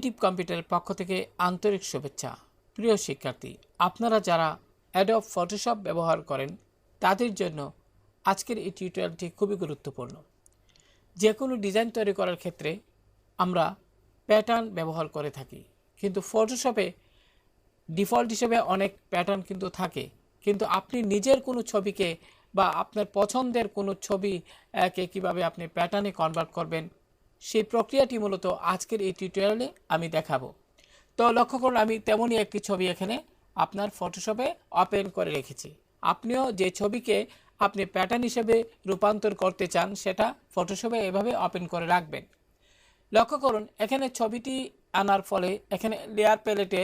Creative কম্পিউটারের পক্ষ থেকে আন্তরিক শুভেচ্ছা। প্রিয় শিক্ষার্থী, আপনারা যারা অ্যাডব ফটোশপ ব্যবহার করেন তাদের জন্য আজকের এই টিউটোরিয়ালটি খুবই গুরুত্বপূর্ণ। যে কোনো ডিজাইন তৈরি করার ক্ষেত্রে আমরা প্যাটার্ন ব্যবহার করে থাকি, কিন্তু ফটোশপে ডিফল্ট হিসেবে অনেক প্যাটার্ন কিন্তু থাকে। কিন্তু আপনি নিজের কোনো ছবিকে বা আপনার পছন্দের কোনো ছবিকে কীভাবে আপনি প্যাটার্নে কনভার্ট করবেন, সেই প্রক্রিয়াটি মূলত আজকের এই টিউটোরিয়ালে আমি দেখাবো। তো লক্ষ্য করুন, আমি তেমনই একটি ছবি এখানে আপনার ফটোশপে ওপেন করে রেখেছি। আপনিও যে ছবিকে আপনি প্যাটার্ন হিসেবে রূপান্তর করতে চান সেটা ফটোশপে এভাবে ওপেন করে রাখবেন। লক্ষ্য করুন, এখানে ছবিটি আনার ফলে এখানে লেয়ার প্যালেটে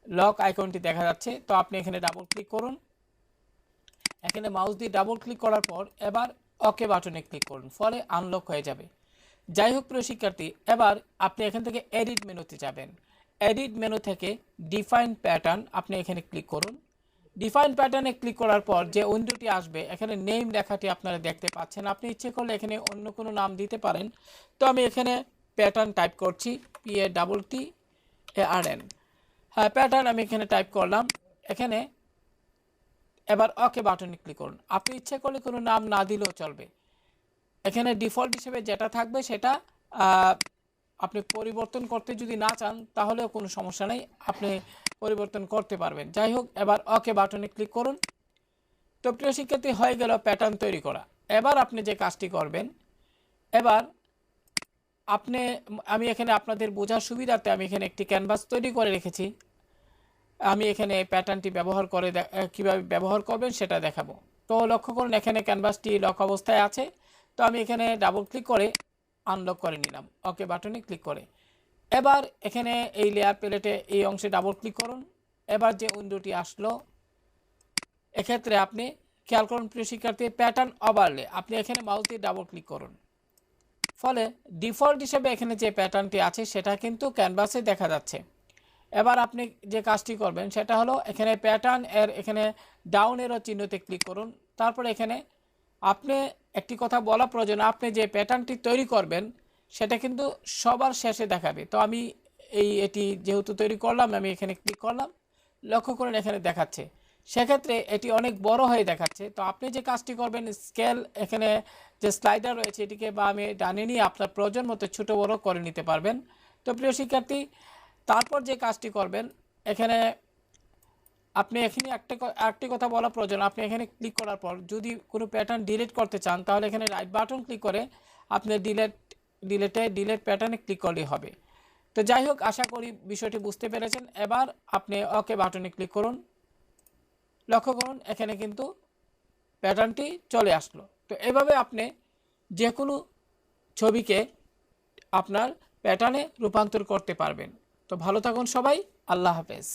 লক আইকনটি দেখা যাচ্ছে। তো আপনি এখানে ডাবল ক্লিক করুন। এখানে মাউস দিয়ে ডাবল ক্লিক করার পর এবার ওকে বাটনে ক্লিক করুন, ফলে আনলক হয়ে যাবে। যাই হোক প্রিয় শিক্ষার্থী, এবার আপনি এখান থেকে এডিট মেনুতে যাবেন। এডিট মেনু থেকে ডিফাইন প্যাটার্ন আপনি এখানে ক্লিক করুন। ডিফাইন প্যাটার্নে ক্লিক করার পর যে উইন্ডোটি আসবে, এখানে নেম লেখাটি আপনারা দেখতে পাচ্ছেন। আপনি ইচ্ছে করলে এখানে অন্য কোনো নাম দিতে পারেন। তো আমি এখানে প্যাটার্ন টাইপ করছি, PATTARN। হ্যাঁ, প্যাটার্ন আমি এখানে টাইপ করলাম। এখানে এবার ওকে বাটনে ক্লিক করুন। আপনি ইচ্ছে করলে কোনো নাম না দিলেও চলবে। এখানে ডিফল্ট হিসেবে যেটা থাকবে সেটা আপনি পরিবর্তন করতে যদি না চান তাহলেও কোনো সমস্যা নেই, আপনি পরিবর্তন করতে পারবেন। যাই হোক, এবার ওকে বাটনে ক্লিক করুন। তো প্রিয় শিক্ষার্থী, হয়ে গেল প্যাটার্ন তৈরি করা। এবার আপনি যে কাজটি করবেন, এবার আমি এখানে আপনাদের বোঝার সুবিধার্থে আমি এখানে একটি ক্যানভাস তৈরি করে রেখেছি। আমি এখানে প্যাটার্নটি ব্যবহার করে কীভাবে ব্যবহার করবেন সেটা দেখাবো। তো লক্ষ্য করুন, এখানে ক্যানভাসটি লক অবস্থায় আছে। তো আমি এখানে ডাবল ক্লিক করে আনলক করে নিলাম ওকে বাটনে ক্লিক করে। এবার এখানে এই লেয়ার প্যালেটে এই অংশে ডাবল ক্লিক করুন। এবার যে উইন্ডোটি আসলো, এক্ষেত্রে আপনি খেয়াল করুন প্রিয় শিক্ষার্থী, প্যাটার্ন ওভারলে আপনি এখানে মাউস দিয়ে ডাবল ক্লিক করুন, ফলে ডিফল্ট হিসেবে এখানে যে প্যাটার্নটি আছে সেটা কিন্তু ক্যানভাসে দেখা যাচ্ছে। এবার আপনি যে কাজটি করবেন সেটা হলো, এখানে প্যাটার্ন এর এখানে ডাউন এরো চিহ্নতে ক্লিক করুন। তারপর এখানে আপনি একটি কথা বলা প্রয়োজন, আপনি যে প্যাটার্নটি তৈরি করবেন সেটা কিন্তু সবার শেষে দেখাবে। তো আমি এটি যেহেতু তৈরি করলাম, আমি এখানে ক্লিক করলাম। লক্ষ্য করেন এখানে দেখাচ্ছে, সেক্ষেত্রে এটি অনেক বড় হয়ে দেখাচ্ছে। তো আপনি যে কাজটি করবেন, স্কেল এখানে যে স্লাইডার রয়েছে এটিকে বা আমি ডানে নিয়ে আপনার প্রয়োজন মতো ছোটো বড় করে নিতে পারবেন। তো প্রিয় শিক্ষার্থী, তারপর যে কাজটি করবেন, এখানে আপনি এখানে একটি কথা বলা প্রয়োজন, আপনি এখানে ক্লিক করার পর যদি কোনো প্যাটার্ন ডিলিট করতে চান তাহলে এখানে রাইট বাটন ক্লিক করে আপনি ডিলিট প্যাটার্নে ক্লিক করলেই হবে। তো যাই হোক, আশা করি বিষয়টি বুঝতে পেরেছেন। এবার আপনি ওকে বাটনে ক্লিক করুন। লক্ষ্য করুন, এখানে কিন্তু প্যাটার্নটি চলে আসলো। তো এভাবে আপনি যে কোনো ছবিকে আপনার প্যাটার্নে রূপান্তর করতে পারবেন। তো ভালো থাকুন সবাই, আল্লাহ হাফেজ।